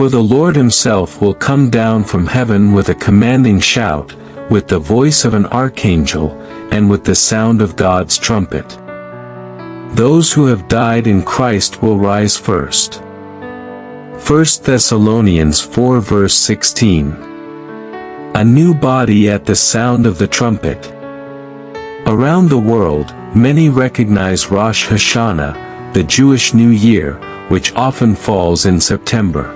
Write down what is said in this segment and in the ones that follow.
For the Lord himself will come down from heaven with a commanding shout, with the voice of an archangel, and with the sound of God's trumpet. Those who have died in Christ will rise first. 1 Thessalonians 4 verse 16. A new body at the sound of the trumpet. Around the world, many recognize Rosh Hashanah, the Jewish New Year, which often falls in September.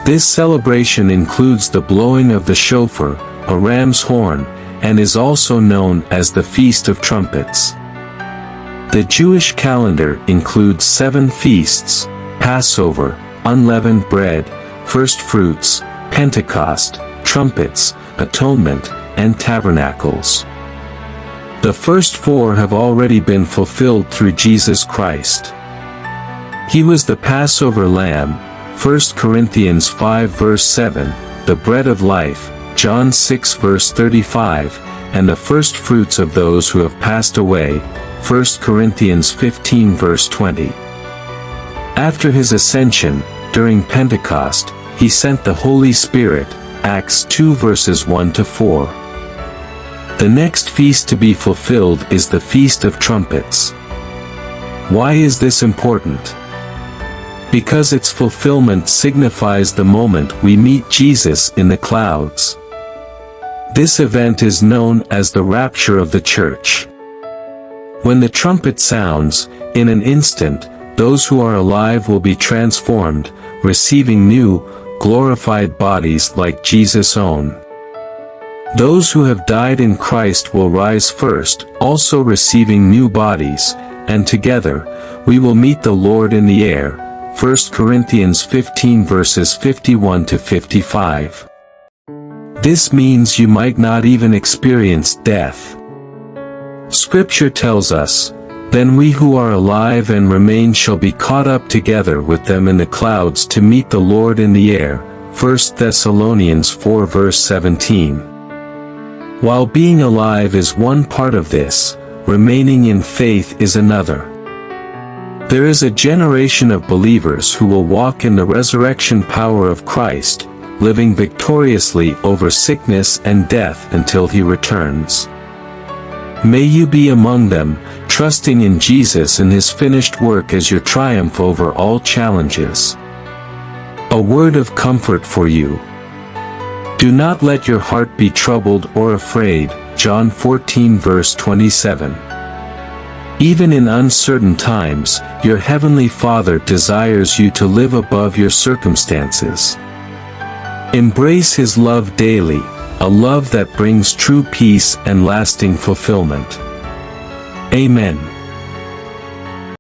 This celebration includes the blowing of the shofar, a ram's horn, and is also known as the Feast of Trumpets. The Jewish calendar includes 7 feasts: Passover, unleavened bread, first fruits, Pentecost, trumpets, atonement, and tabernacles. The first 4 have already been fulfilled through Jesus Christ. He was the Passover lamb, 1 Corinthians 5 verse 7, the bread of life, John 6 verse 35, and the first fruits of those who have passed away, 1 Corinthians 15 verse 20. After his ascension, during Pentecost, he sent the Holy Spirit, Acts 2 verses 1 to 4. The next feast to be fulfilled is the Feast of Trumpets. Why is this important? Because its fulfillment signifies the moment we meet Jesus in the clouds. This event is known as the rapture of the church. When the trumpet sounds, in an instant, those who are alive will be transformed, receiving new, glorified bodies like Jesus' own. Those who have died in Christ will rise first, also receiving new bodies, and together, we will meet the Lord in the air. 1 Corinthians 15 verses 51 to 55. This means you might not even experience death. Scripture tells us, "Then we who are alive and remain shall be caught up together with them in the clouds to meet the Lord in the air." 1 Thessalonians 4 verse 17. While being alive is one part of this, remaining in faith is another. There is a generation of believers who will walk in the resurrection power of Christ, living victoriously over sickness and death until he returns. May you be among them, trusting in Jesus and his finished work as your triumph over all challenges. A word of comfort for you. Do not let your heart be troubled or afraid, John 14 verse 27. Even in uncertain times, your Heavenly Father desires you to live above your circumstances. Embrace his love daily, a love that brings true peace and lasting fulfillment. Amen.